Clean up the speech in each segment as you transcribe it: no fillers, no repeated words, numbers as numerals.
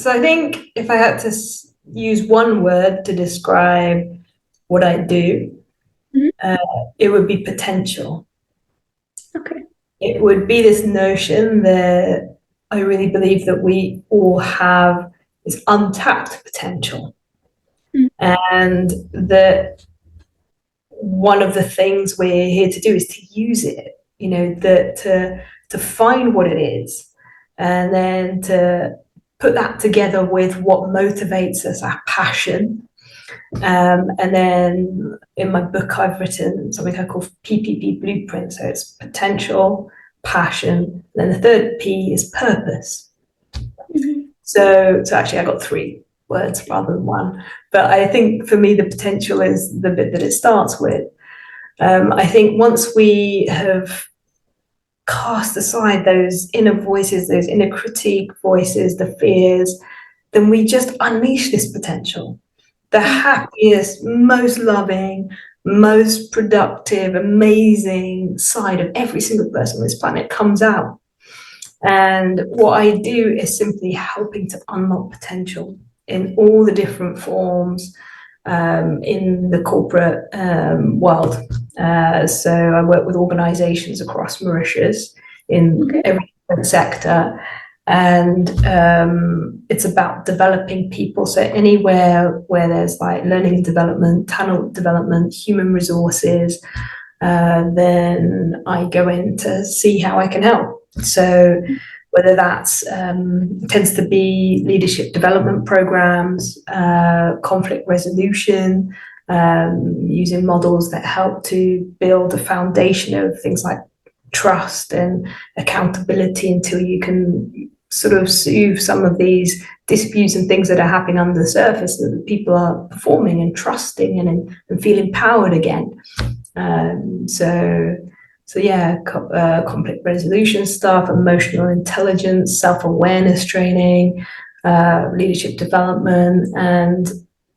So I think if I had to use one word to describe what I do, Mhm. uh, it would be potential. Okay. It would be this notion that I really believe that we all have this untapped potential, Mhm. and that one of the things we're here to do is to use it. That to find what it is, and then to put that together with what motivates us, our passion. And then in my book, I've written something I call PPP blueprint. So it's potential, passion. And then the third P is purpose. Mhm. So actually, I got three words rather than one. But I think for me, the potential is the bit that it starts with. I think once we have cast aside those inner voices, those inner critique voices, the fears, then we just unleash this potential. The Mhm. happiest, most loving, most productive, amazing side of every single person on this planet comes out. And what I do is simply helping to unlock potential in all the different forms in the corporate world. So I work with organizations across Mauritius in Okay. every different sector. And it's about developing people. So anywhere where there's like learning and development, talent development, human resources, then I go in to see how I can help. So whether that's tends to be leadership development programs, conflict resolution, using models that help to build a foundation of things like trust and accountability until you can sort of soothe some of these disputes and things that are happening under the surface, so that people are performing and trusting and feel empowered again. So yeah, conflict resolution stuff, emotional intelligence, self-awareness training, leadership development,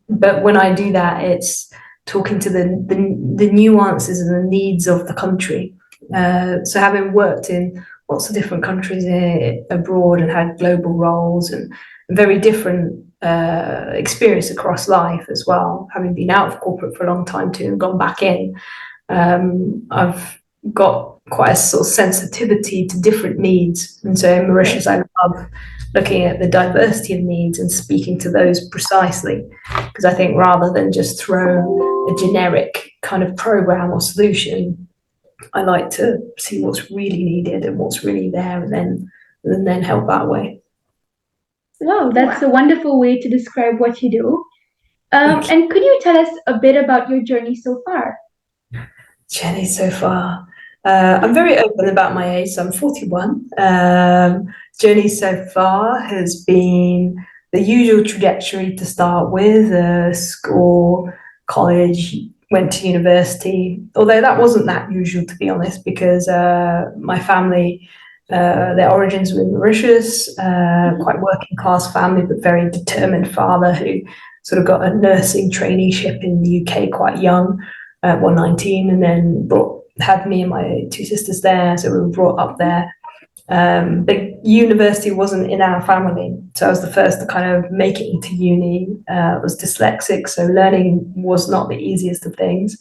but when I do that, it's talking to the nuances and the needs of the country. So having worked in lots of different countries abroad and had global roles and very different experience across life as well, having been out of corporate for a long time too and gone back in, I've got quite a sort of sensitivity to different needs. And so in Mauritius, I love looking at the diversity of needs and speaking to those precisely, because I think rather than just throw a generic kind of program or solution, I like to see what's really needed and what's really there, and then help that way. Wow, that's a wonderful way to describe what you do. Thank you. And could you tell us a bit about your journey so far? Jenny, so far. I'm very open about my age, so I'm 41. Journey so far has been the usual trajectory to start with, school, college, went to university, although that wasn't that usual, to be honest, because my family, their origins were in Mauritius, quite working class family, but very determined father who sort of got a nursing traineeship in the UK quite young, 19, and then had me and my two sisters there, so we were brought up there. But university wasn't in our family, so I was the first to kind of make it into uni. I was dyslexic, so learning was not the easiest of things.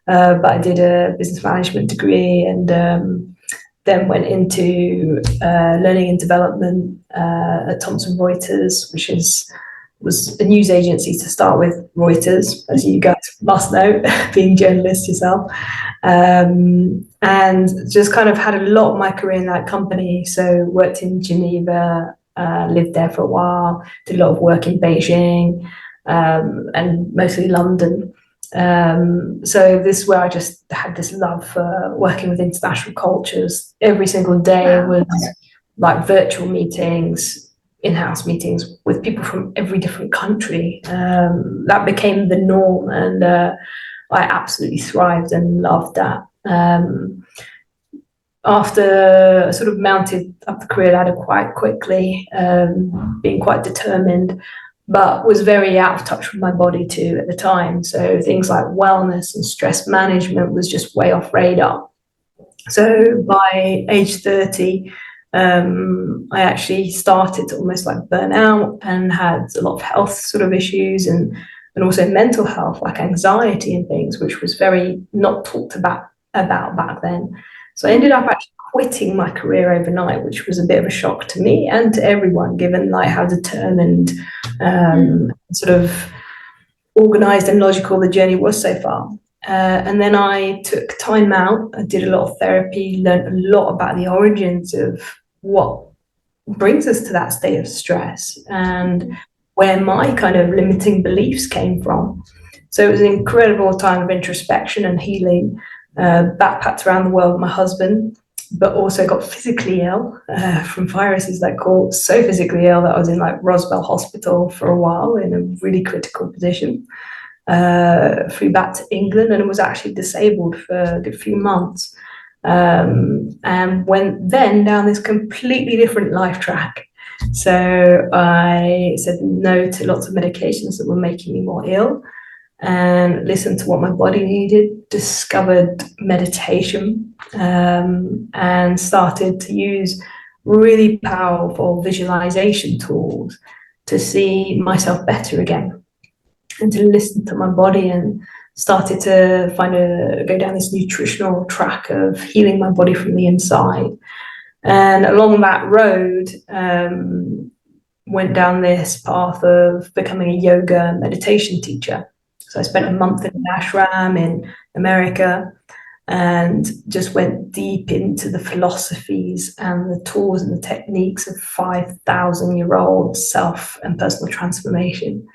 But I did a business management degree, and then went into learning and development at Thomson Reuters, which was a news agency to start with, Reuters, as you guys must know, being journalists yourself. And just kind of had a lot of my career in that company. So worked in Geneva, lived there for a while, did a lot of work in Beijing, and mostly London. So this is where I just had this love for working with international cultures. Every single day was like virtual meetings, in-house meetings with people from every different country. That became the norm, and I absolutely thrived and loved that. After I sort of mounted up the career ladder quite quickly, being quite determined, but was very out of touch with my body too at the time. So things like wellness and stress management was just way off radar. So by age 30, I actually started to almost like burn out and had a lot of health sort of issues and also mental health, like anxiety and things, which was very not talked about back then. So I ended up actually quitting my career overnight, which was a bit of a shock to me and to everyone, given like how determined, sort of organized and logical the journey was so far. And then I took time out. I did a lot of therapy, learned a lot about the origins of what brings us to that state of stress and where my kind of limiting beliefs came from. So it was an incredible time of introspection and healing. Backpacked around the world with my husband, but also got physically ill from viruses that caught so physically ill that I was in like Roswell Hospital for a while in a really critical position. Flew back to England and was actually disabled for a good few months. And went then down this completely different life track. So I said no to lots of medications that were making me more ill and listened to what my body needed, discovered meditation, and started to use really powerful visualization tools to see myself better again and to listen to my body, and started to go down this nutritional track of healing my body from the inside. And along that road, went down this path of becoming a yoga and meditation teacher. So I spent a month in an ashram in America and just went deep into the philosophies and the tools and the techniques of 5,000-year-old self and personal transformation.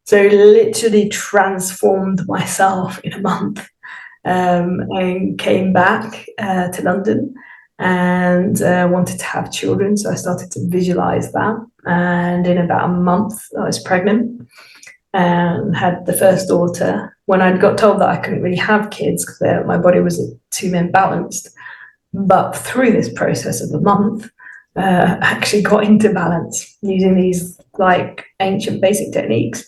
So literally transformed myself in a month, and came back to London and wanted to have children. So I started to visualize that. And in about a month, I was pregnant and had the first daughter. When I got told that I couldn't really have kids because my body was too imbalanced. But through this process of a month, actually got into balance using these like ancient basic techniques.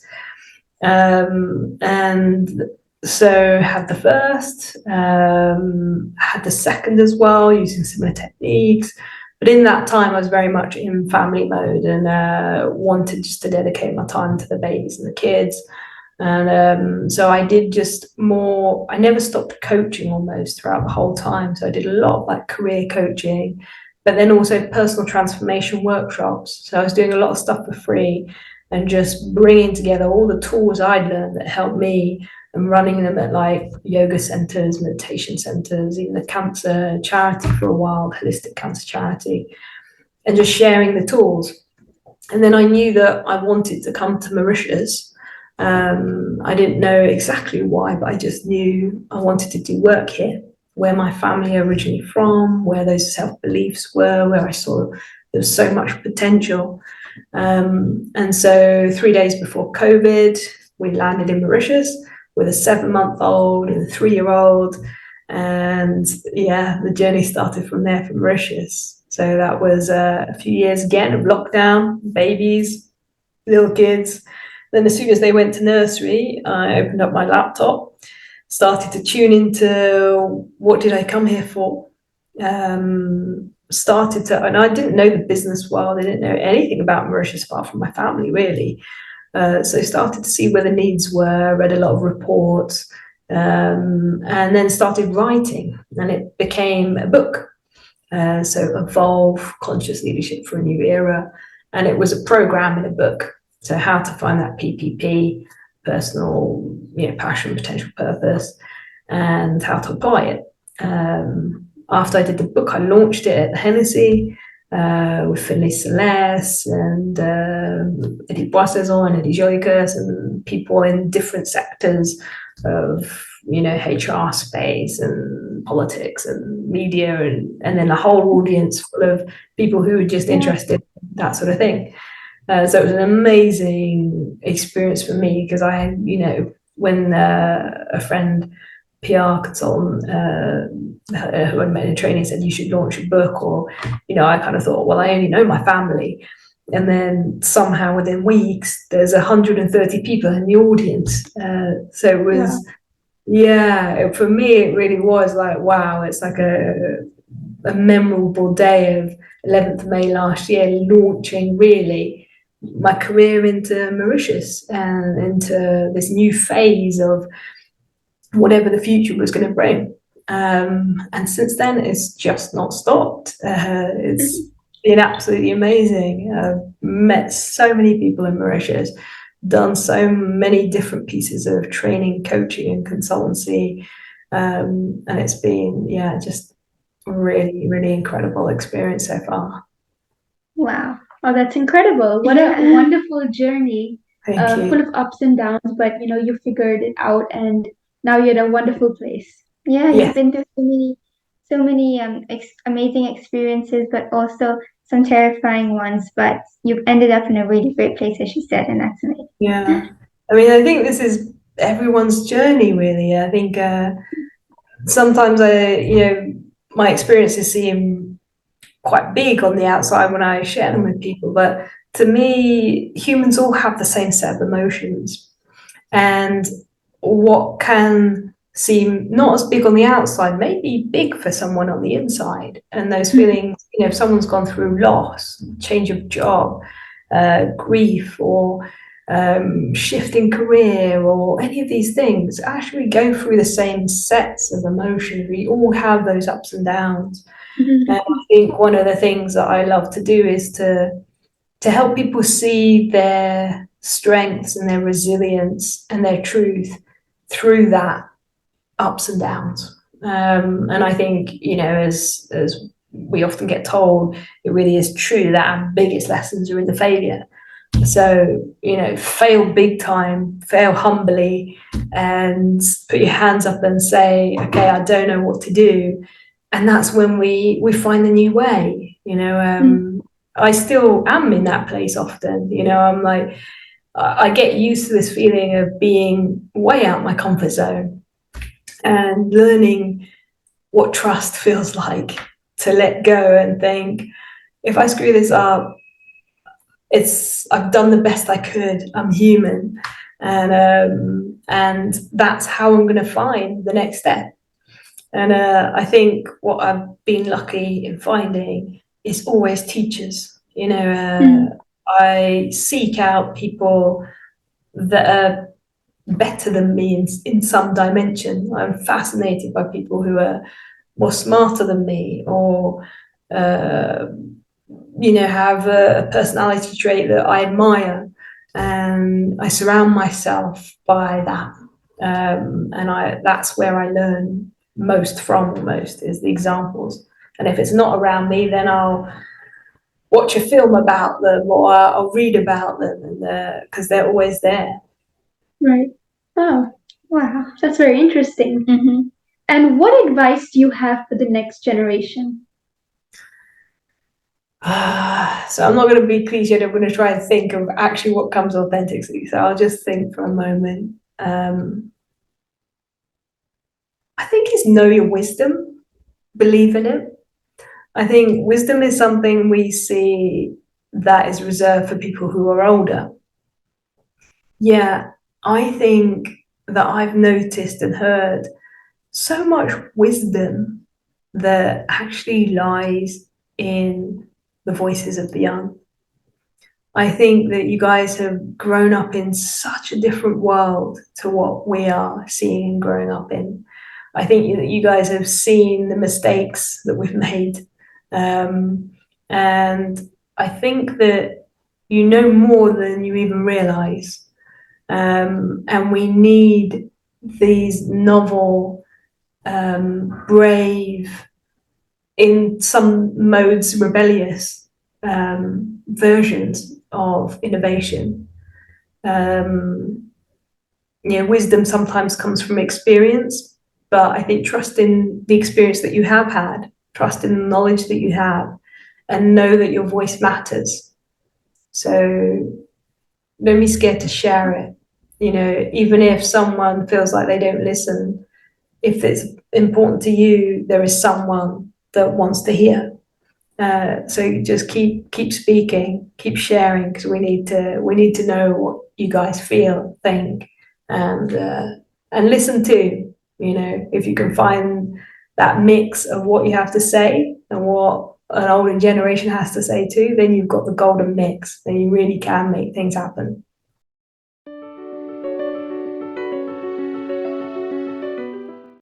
And so had the first, had the second as well, using similar techniques. But in that time, I was very much in family mode and wanted just to dedicate my time to the babies and the kids. And so I did just more, I never stopped coaching almost throughout the whole time. So I did a lot of like career coaching, but then also personal transformation workshops. So I was doing a lot of stuff for free and just bringing together all the tools I'd learned that helped me and running them at like yoga centers, meditation centers, even a cancer charity for a while, holistic cancer charity, and just sharing the tools. And then I knew that I wanted to come to Mauritius. I didn't know exactly why, but I just knew I wanted to do work here, where my family are originally from, where those self-beliefs were, where I saw there was so much potential. And so 3 days before COVID, we landed in Mauritius with a 7-month-old and a 3-year-old. And yeah, the journey started from there for Mauritius. So that was a few years again of lockdown, babies, little kids. Then as soon as they went to nursery, I opened up my laptop, started to tune into what did I come here for? And I didn't know the business world. I didn't know anything about Mauritius apart from my family, really. So started to see where the needs were, read a lot of reports, and then started writing, and it became a book. So Evolve, Conscious Leadership for a New Era. And it was a program in a book. So how to find that PPP, personal, passion, potential purpose, and how to apply it. After I did the book, I launched it at the Hennessy with Finlay Celeste and Eddie Boissaison and Eddie Joicas and people in different sectors of HR space and politics and media and then a whole audience full of people who were just interested in that sort of thing. So it was an amazing experience for me because I had, when a friend, PR consultant who had made a training said you should launch a book, or I kind of thought, well, I only know my family, and then somehow within weeks there's 130 people in the audience. So it was for me it really was like, wow, it's like a memorable day of 11th of May last year, launching really my career into Mauritius and into this new phase of whatever the future was going to bring. And since then, it's just not stopped. It's been absolutely amazing. I've met so many people in Mauritius, done so many different pieces of training, coaching, and consultancy. And it's been, yeah, just really, really incredible experience so far. Wow. Oh, that's incredible. What a wonderful journey, Thank full you. of ups and downs, but you figured it out and now you're in a wonderful place. Yeah, you've Yes, been through so many amazing experiences, but also some terrifying ones, but you've ended up in a really great place, as you said, and that's amazing. yeah. I mean, I think this is everyone's journey, really. I think sometimes my experiences seem quite big on the outside when I share them with people, but to me, humans all have the same set of emotions. And what can seem not as big on the outside may be big for someone on the inside. And those feelings, if someone's gone through loss, change of job, grief, or shifting career, or any of these things, actually go through the same sets of emotions. We all have those ups and downs. And I think one of the things that I love to do is to help people see their strengths and their resilience and their truth through that ups and downs. And I think, as we often get told, it really is true that our biggest lessons are in the failure. So, fail big time, fail humbly, and put your hands up and say, okay, I don't know what to do. And that's when we find a new way. I still am in that place often. I'm like, I get used to this feeling of being way out my comfort zone and learning what trust feels like, to let go and think, if I screw this up, I've done the best I could. I'm human, and that's how I'm going to find the next step. And I think what I've been lucky in finding is always teachers. I seek out people that are better than me in some dimension. I'm fascinated by people who are more smarter than me, or have a personality trait that I admire, and I surround myself by that. And that's where I learn most from. Most is the examples. And if it's not around me, then I'll watch a film about them, or I'll read about them, and because they're always there. Right. Oh, wow. That's very interesting. And what advice do you have for the next generation? So I'm not going to be cliched. I'm going to try and think of actually what comes authentically. So I'll just think for a moment. I think it's know your wisdom, believe in it. I think wisdom is something we see that is reserved for people who are older. Yeah, I think that I've noticed and heard so much wisdom that actually lies in the voices of the young. I think that you guys have grown up in such a different world to what we are seeing and growing up in. I think that you guys have seen the mistakes that we've made. And I think that you know more than you even realize. And we need these novel, brave, in some modes rebellious versions of innovation. Wisdom sometimes comes from experience, but I think trust in the experience that you have had, trust in the knowledge that you have, and know that your voice matters. So don't be scared to share it. Even if someone feels like they don't listen, if it's important to you, there is someone that wants to hear. So just keep speaking, keep sharing, because we need to know what you guys feel, think, and listen to. If you can find that mix of what you have to say and what an older generation has to say too, then you've got the golden mix. Then you really can make things happen.